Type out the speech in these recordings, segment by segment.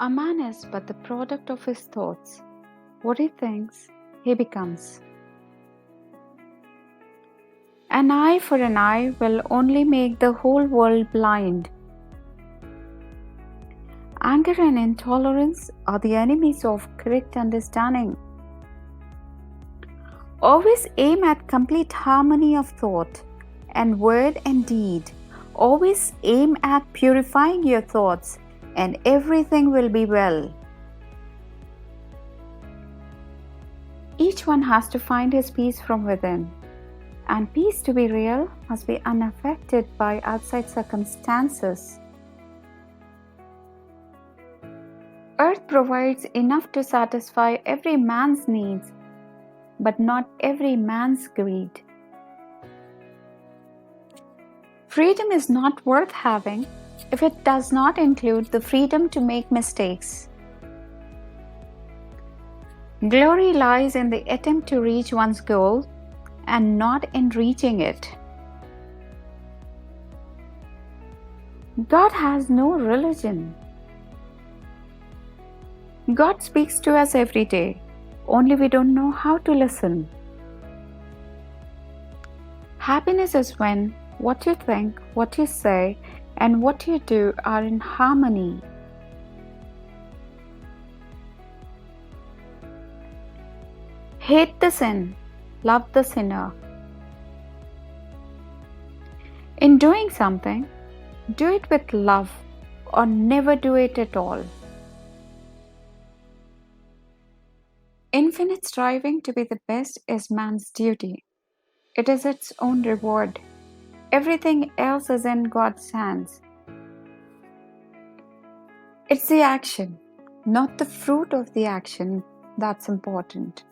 A man is but the product of his thoughts. What he thinks, he becomes. An eye for an eye will only make the whole world blind. Anger and intolerance are the enemies of correct understanding. Always aim at complete harmony of thought and word and deed. Always aim at purifying your thoughts, and everything will be well. Each one has to find his peace from within, and peace to be real must be unaffected by outside circumstances. Earth provides enough to satisfy every man's needs, but not every man's greed. Freedom is not worth having if it does not include the freedom to make mistakes. Glory lies in the attempt to reach one's goal and not in reaching it. God has no religion. God speaks to us every day, only we don't know how to listen. Happiness is when what you think, what you say, and what you do are in harmony. Hate the sin, love the sinner. In doing something, do it with love or never do it at all. Infinite striving to be the best is man's duty. It is its own reward. Everything else is in God's hands. It's the action, not the fruit of the action, that's important.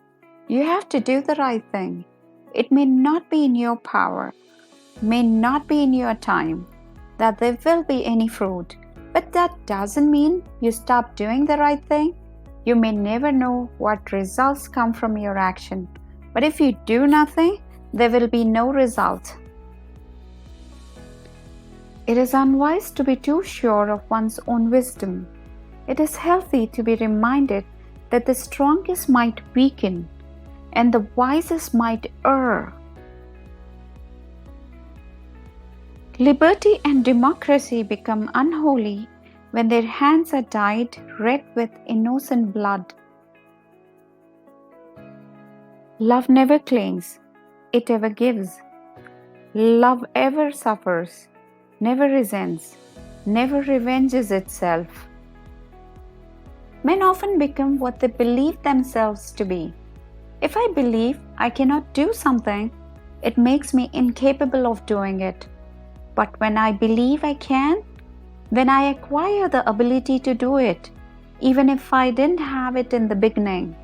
You have to do the right thing. It may not be in your power, may not be in your time, that there will be any fruit, but that doesn't mean you stop doing the right thing. You may never know what results come from your action, but if you do nothing, there will be no result. It is unwise to be too sure of one's own wisdom. It is healthy to be reminded that the strongest might weaken and the wisest might err. Liberty and democracy become unholy when their hands are dyed red with innocent blood. Love never clings, it ever gives. Love ever suffers, never resents, never revenges itself. Men often become what they believe themselves to be. If I believe I cannot do something, it makes me incapable of doing it. But when I believe I can, when I acquire the ability to do it, even if I didn't have it in the beginning.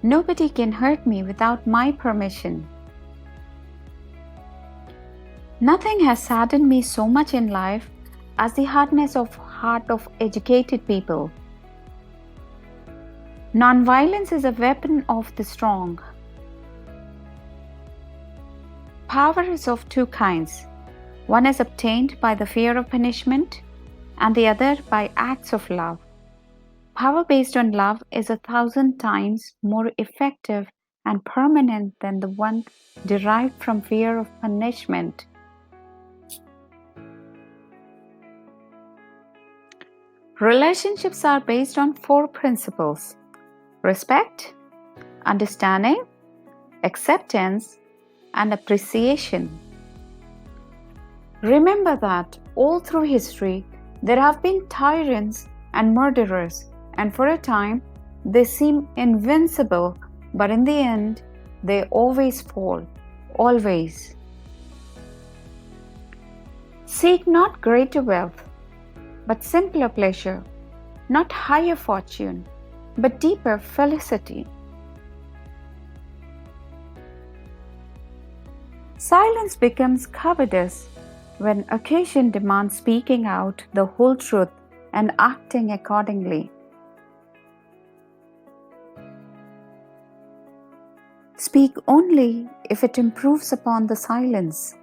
Nobody can hurt me without my permission. Nothing has saddened me so much in life as the hardness of heart of educated people. Nonviolence is a weapon of the strong. Power is of two kinds. One is obtained by the fear of punishment, and the other by acts of love. Power based on love is 1,000 times more effective and permanent than the one derived from fear of punishment. Relationships are based on 4 principles: respect, understanding, acceptance, and appreciation. Remember that all through history there have been tyrants and murderers, and for a time they seem invincible, but in the end they always fall, always. Seek not greater wealth, but simpler pleasure, not higher fortune, but deeper felicity. Silence becomes cowardice when occasion demands speaking out the whole truth and acting accordingly. Speak only if it improves upon the silence.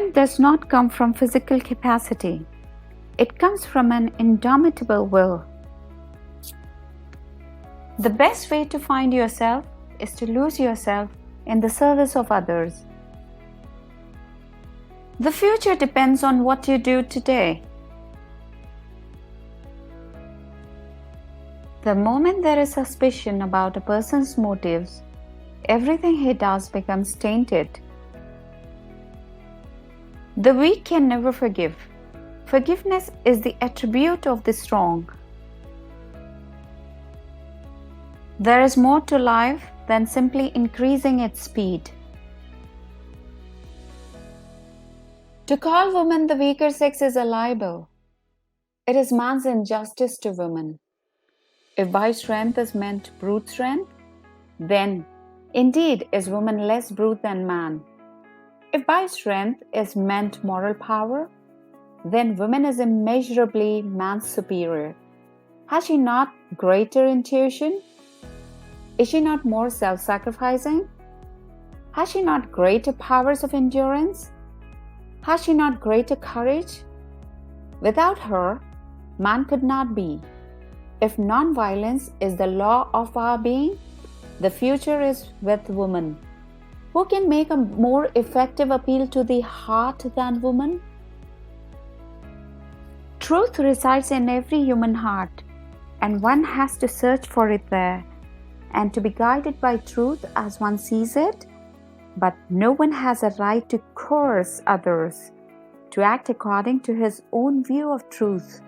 Strength does not come from physical capacity. It comes from an indomitable will. The best way to find yourself is to lose yourself in the service of others. The future depends on what you do today. The moment there is suspicion about a person's motives, everything he does becomes tainted. The weak can never forgive. Forgiveness is the attribute of the strong. There is more to life than simply increasing its speed. To call women the weaker sex is a libel. It is man's injustice to women. If by strength is meant brute strength, then indeed is woman less brute than man. If by strength is meant moral power, then woman is immeasurably man's superior. Has she not greater intuition? Is she not more self-sacrificing? Has she not greater powers of endurance? Has she not greater courage? Without her, man could not be. If non-violence is the law of our being, the future is with woman. Who can make a more effective appeal to the heart than woman? Truth resides in every human heart, and one has to search for it there, and to be guided by truth as one sees it. But no one has a right to coerce others to act according to his own view of truth.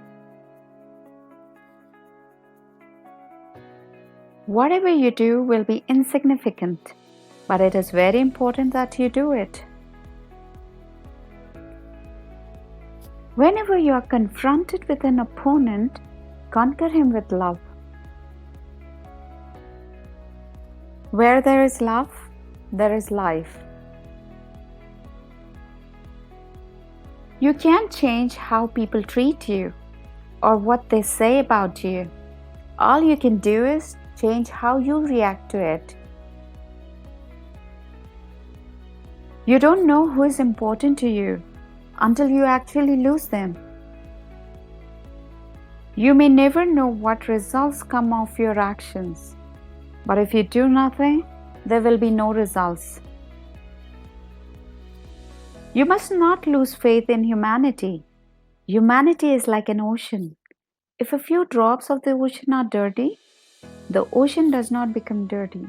Whatever you do will be insignificant, but it is very important that you do it. Whenever you are confronted with an opponent, conquer him with love. Where there is love, there is life. You can't change how people treat you or what they say about you. All you can do is change how you react to it. You don't know who is important to you until you actually lose them. You may never know what results come of your actions, but if you do nothing, there will be no results. You must not lose faith in humanity. Humanity is like an ocean. If a few drops of the ocean are dirty, the ocean does not become dirty.